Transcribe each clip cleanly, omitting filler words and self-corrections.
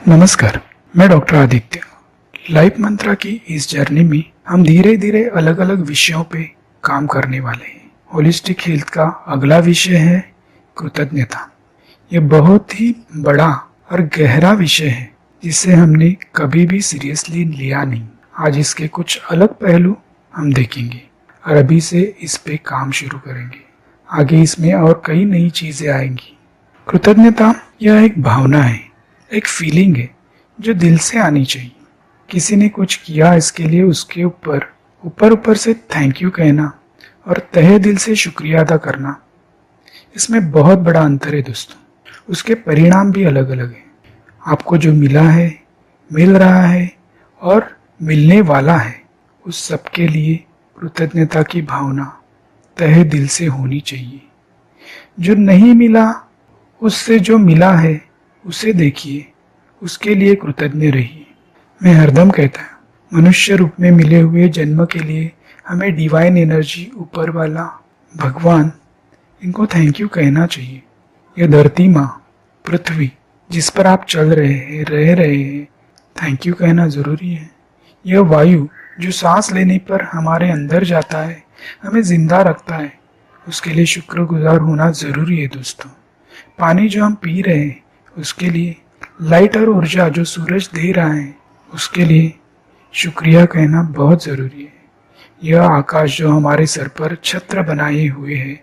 नमस्कार, मैं doctor Aditya. Life मंत्रा की इस जर्नी में हम धीरे धीरे अलग अलग विषयों पे काम करने वाले हैं। होलिस्टिक हेल्थ का अगला विषय है कृतज्ञता। यह बहुत ही बड़ा और गहरा विषय है जिसे हमने कभी भी सीरियसली लिया नहीं। आज इसके कुछ अलग पहलू हम देखेंगे और अभी से इस पे काम शुरू करेंगे। आगे इसमें और कई नई चीजें आएंगी। कृतज्ञता यह एक भावना है, एक फीलिंग है जो दिल से आनी चाहिए। किसी ने कुछ किया, इसके लिए उसके ऊपर ऊपर से थैंक यू कहना और तहे दिल से शुक्रिया अदा करना, इसमें बहुत बड़ा अंतर है दोस्तों। उसके परिणाम भी अलग अलग हैं। आपको जो मिला है, मिल रहा है और मिलने वाला है, उस सबके लिए कृतज्ञता की भावना तहे दिल से होनी चाहिए। जो नहीं मिला, उससे जो मिला है उसे देखिए, उसके लिए कृतज्ञ रहिए। मैं हरदम कहता हूँ, मनुष्य रूप में मिले हुए जन्म के लिए हमें डिवाइन एनर्जी, ऊपर वाला, भगवान, इनको थैंक यू कहना चाहिए। यह धरती माँ, पृथ्वी जिस पर आप चल रहे हैं, रह रहे हैं, थैंक यू कहना जरूरी है। यह वायु जो सांस लेने पर हमारे अंदर जाता है, हमें जिंदा रखता है, उसके लिए शुक्रगुजार होना जरूरी है दोस्तों। पानी जो हम पी रहे हैं, उसके लिए लाइट और ऊर्जा जो सूरज दे रहा है, उसके लिए शुक्रिया कहना बहुत जरूरी है। यह आकाश जो हमारे सर पर छत्र बनाए हुए है,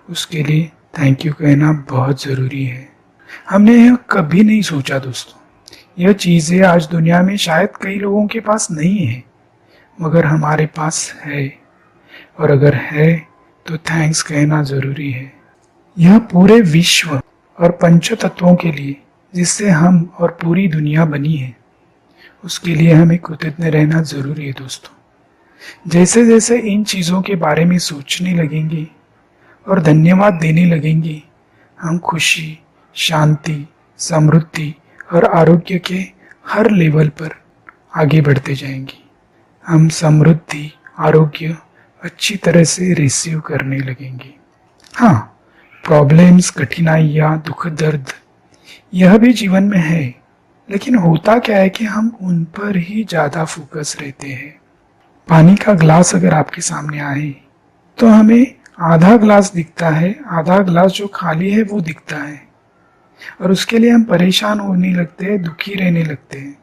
उसके लिए थैंक यू कहना बहुत जरूरी है। हमने यह कभी नहीं सोचा दोस्तों। यह चीजें आज दुनिया में शायद कई लोगों के पास नहीं है, मगर हमारे पास है, और अगर है तो थैंक्स कहना जरूरी है। यह पूरे विश्व और पंच तत्वों के लिए, जिससे हम और पूरी दुनिया बनी है, उसके लिए हमें कृतज्ञ रहना जरूरी है दोस्तों। जैसे जैसे इन चीजों के बारे में सोचने लगेंगे और धन्यवाद देने लगेंगे, हम खुशी, शांति, समृद्धि और आरोग्य के हर लेवल पर आगे बढ़ते जाएंगे। हम समृद्धि, आरोग्य अच्छी तरह से रिसीव करने लगेंगे। हाँ, प्रॉब्लम्स, कठिनाइयाँ, दुख, दर्द, यह भी जीवन में है, लेकिन होता क्या है कि हम उन पर ही ज्यादा फोकस रहते हैं। पानी का ग्लास अगर आपके सामने आए तो हमें आधा ग्लास दिखता है, आधा ग्लास जो खाली है वो दिखता है, और उसके लिए हम परेशान होने लगते हैं, दुखी रहने लगते हैं।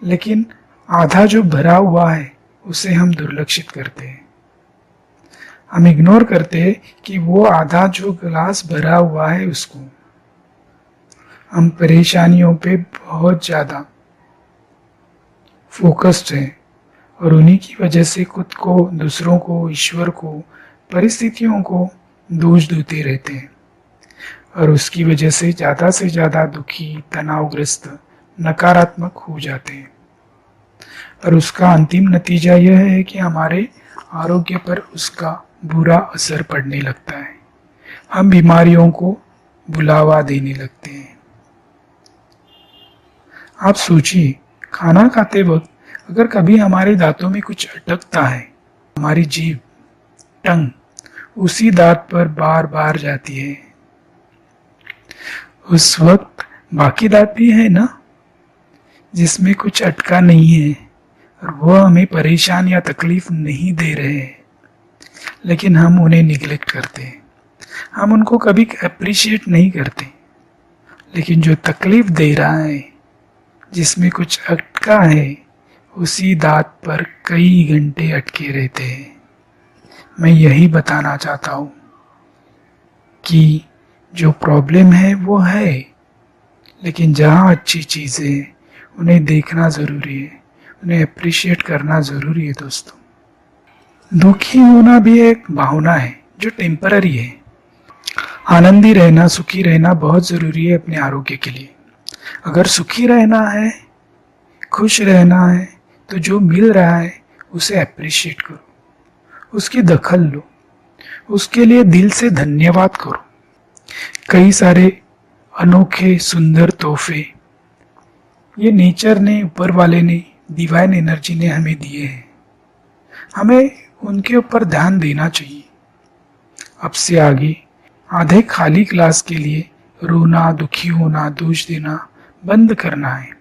लेकिन आधा जो भरा हुआ है उसे हम दुर्लक्षित करते हैं। हम इग्नोर करते हैं कि वो आधा जो ग्लास भरा हुआ है उसको। हम परेशानियों पे बहुत ज्यादा फोकस्ड हैं और उन्हीं की वजह से खुद को, दूसरों को, ईश्वर को, परिस्थितियों को दोष देते रहते हैं, और उसकी वजह से ज्यादा दुखी, तनावग्रस्त, नकारात्मक हो जाते हैं। और उसका अंतिम नतीजा यह है कि हमारे आरोग्य पर उसका बुरा असर पड़ने लगता है। हम बीमारियों को बुलावा देने लगते हैं। आप सोचिए, खाना खाते वक्त अगर कभी हमारे दांतों में कुछ अटकता है, हमारी जीभ, टंग उसी दांत पर बार बार जाती है, उस वक्त बाकी दांत भी है ना, जिसमें कुछ अटका नहीं है, और वो हमें परेशान या तकलीफ नहीं दे रहे हैं, लेकिन हम उन्हें निग्लेक्ट करते हैं। हम उनको कभी अप्रिशिएट नहीं करते। लेकिन जो तकलीफ दे रहा है, जिसमें कुछ अटका है, उसी दांत पर कई घंटे अटके रहते हैं। मैं यही बताना चाहता हूँ कि जो प्रॉब्लम है वो है, लेकिन जहाँ अच्छी चीजें हैं उन्हें देखना जरूरी है, उन्हें अप्रिशिएट करना जरूरी है दोस्तों। दुखी होना भी एक भावना है जो टेम्पररी है। आनंदी रहना, सुखी रहना बहुत जरूरी है अपने आरोग्य के लिए। अगर सुखी रहना है, खुश रहना है, तो जो मिल रहा है उसे अप्रिशिएट करो, उसकी दखल लो, उसके लिए दिल से धन्यवाद करो। कई सारे अनोखे सुंदर तोहफे ये नेचर ने, ऊपर वाले ने, डिवाइन एनर्जी ने हमें दिए हैं। हमें उनके ऊपर ध्यान देना चाहिए। अब से आगे आधे खाली ग्लास के लिए रोना, दुखी होना, दोष देना बंद करना है।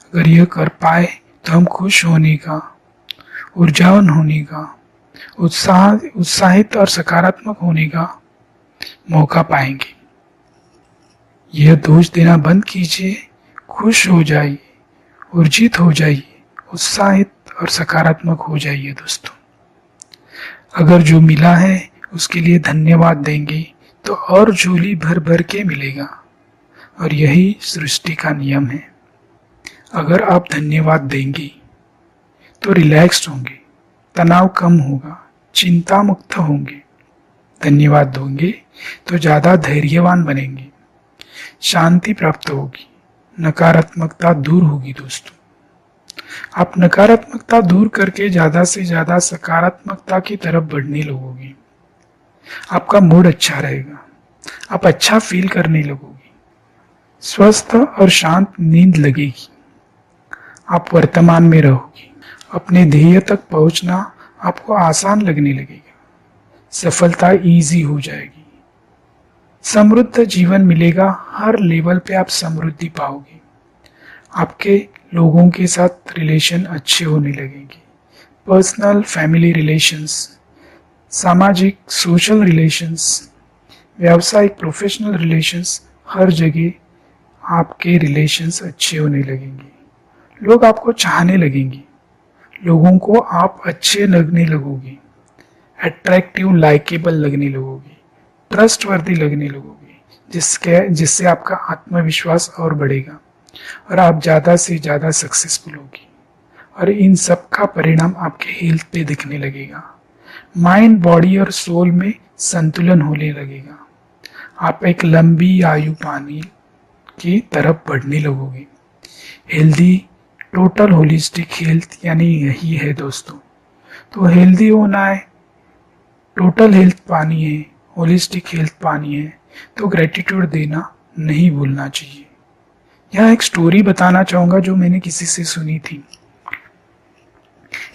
अगर यह कर पाए तो हम खुश होने का, ऊर्जावान होने का, उत्साहित और सकारात्मक होने का मौका पाएंगे। यह दोष देना बंद कीजिए, खुश हो जाइए, ऊर्जित हो जाइए, उत्साहित और सकारात्मक हो जाइए दोस्तों। अगर जो मिला है उसके लिए धन्यवाद देंगे तो और झोली भर भर के मिलेगा, और यही सृष्टि का नियम है। अगर आप धन्यवाद देंगे तो रिलैक्स्ड होंगे, तनाव कम होगा, चिंता मुक्त होंगे। धन्यवाद दोगे तो ज्यादा धैर्यवान बनेंगे, शांति प्राप्त होगी, नकारात्मकता दूर होगी दोस्तों। आप नकारात्मकता दूर करके ज्यादा से ज्यादा सकारात्मकता की तरफ बढ़ने लगोगे। आपका मूड अच्छा रहेगा, आप अच्छा फील करने लगोगे, स्वस्थ और शांत नींद लगेगी, आप वर्तमान में रहोगे, अपने ध्येय तक पहुंचना आपको आसान लगने लगेगा, सफलता इजी हो जाएगी, समृद्ध जीवन मिलेगा। हर लेवल पे आप समृद्धि पाओगे, आपके लोगों के साथ रिलेशन अच्छे होने लगेंगे, पर्सनल फैमिली रिलेशंस, सामाजिक सोशल रिलेशंस, व्यावसायिक प्रोफेशनल रिलेशंस, हर जगह आपके रिलेशंस अच्छे होने लगेंगे। लोग आपको चाहने लगेंगे, लोगों को आप अच्छे लगने लगोगे, अट्रैक्टिव लाइकेबल लगने लगोगे, ट्रस्टवर्दी लगने लगोगे, जिससे आपका आत्मविश्वास और बढ़ेगा और आप ज़्यादा से ज़्यादा सक्सेसफुल होगी। और इन सब का परिणाम आपके हेल्थ पे दिखने लगेगा, माइंड, बॉडी और सोल में संतुलन होने लगेगा। आप एक लंबी आयु पाने की तरफ बढ़ने लगोगे। हेल्दी टोटल होलिस्टिक हेल्थ यानी यही है दोस्तों। तो हेल्दी होना है, टोटल हेल्थ पानी है, होलिस्टिक हेल्थ पानी है, तो ग्रेटिट्यूड देना नहीं भूलना चाहिए। यहाँ एक स्टोरी बताना चाहूंगा जो मैंने किसी से सुनी थी।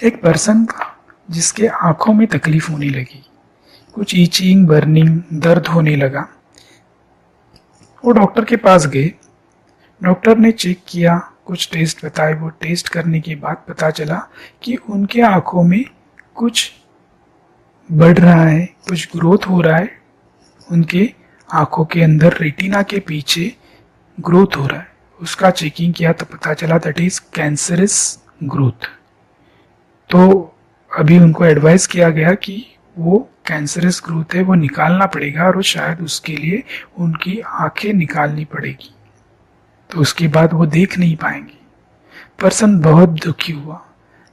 एक पर्सन था जिसके आंखों में तकलीफ होने लगी, कुछ ईचिंग, बर्निंग, दर्द होने लगा। वो डॉक्टर के पास गए, डॉक्टर ने चेक किया, कुछ टेस्ट बताए। वो टेस्ट करने के बाद पता चला कि उनके आंखों में कुछ बढ़ रहा है, कुछ ग्रोथ हो रहा है, उनके आंखों के अंदर रेटिना के पीछे ग्रोथ हो रहा है। उसका चेकिंग किया तो पता चला दैट इज कैंसरस ग्रोथ। तो अभी उनको एडवाइस किया गया कि वो कैंसरस ग्रोथ है, वो निकालना पड़ेगा और शायद उसके लिए उनकी आंखें निकालनी पड़ेगी, तो उसके बाद वो देख नहीं पाएंगे। पर्सन बहुत दुखी हुआ,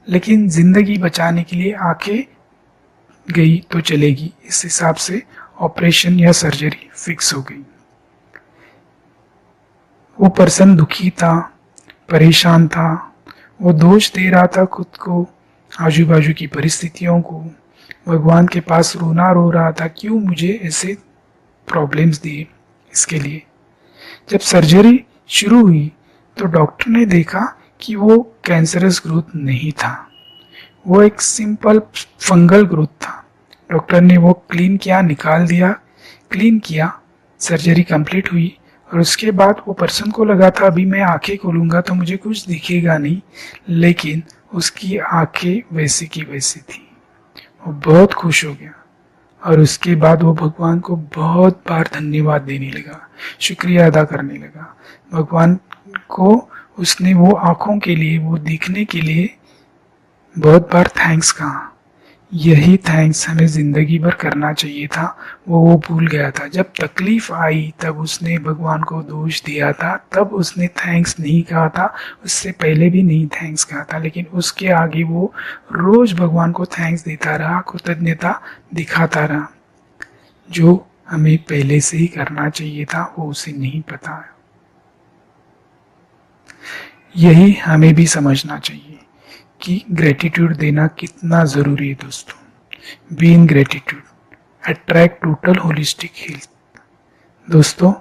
लेकिन जिंदगी बचाने के लिए आंखें गई तो चलेगी, इस हिसाब से ऑपरेशन या सर्जरी फिक्स हो गई। वो पर्सन दुखी था, परेशान था, वो दोष दे रहा था खुद को, आजू बाजू की परिस्थितियों को, भगवान के पास रोना रो रहा था, क्यों मुझे ऐसे प्रॉब्लम्स दिए। इसके लिए जब सर्जरी शुरू हुई तो डॉक्टर ने देखा कि वो कैंसरस ग्रोथ नहीं था, वो एक सिंपल फंगल ग्रोथ था। डॉक्टर ने वो क्लीन किया, निकाल दिया, क्लीन किया, सर्जरी कंप्लीट हुई। और उसके बाद वो पर्सन को लगा था अभी मैं आंखें खोलूंगा तो मुझे कुछ दिखेगा नहीं, लेकिन उसकी आंखें वैसी की वैसी थी। वो बहुत खुश हो गया और उसके बाद वो भगवान को बहुत बार धन्यवाद देने लगा, शुक्रिया अदा करने लगा। भगवान को उसने वो आंखों के लिए, वो देखने के लिए बहुत बार थैंक्स कहा। यही थैंक्स हमें जिंदगी भर करना चाहिए था, वो भूल गया था। जब तकलीफ आई तब उसने भगवान को दोष दिया था, तब उसने थैंक्स नहीं कहा था, उससे पहले भी नहीं थैंक्स कहा था, लेकिन उसके आगे वो रोज भगवान को थैंक्स देता रहा, कृतज्ञता दिखाता रहा। जो हमें पहले से ही करना चाहिए था वो उसे नहीं पता है। यही हमें भी समझना चाहिए कि ग्रेटिट्यूड देना कितना जरूरी है दोस्तों। Be in gratitude, attract total holistic health. दोस्तों,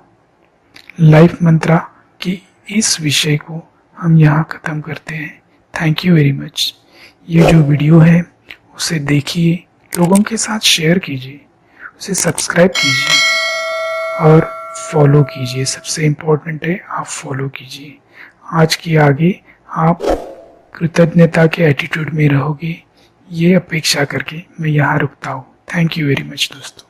लाइफ मंत्रा की इस विषय को हम यहाँ खत्म करते हैं। Thank you very much. ये जो वीडियो है उसे देखिए, लोगों के साथ शेयर कीजिए, उसे सब्सक्राइब कीजिए और फॉलो कीजिए। सबसे इम्पोर्टेंट है आप फॉलो कीजिए। आज की आगे आप कृतज्ञता के एटीट्यूड में रहोगे, ये अपेक्षा करके मैं यहाँ रुकता हूँ। थैंक यू वेरी मच दोस्तों।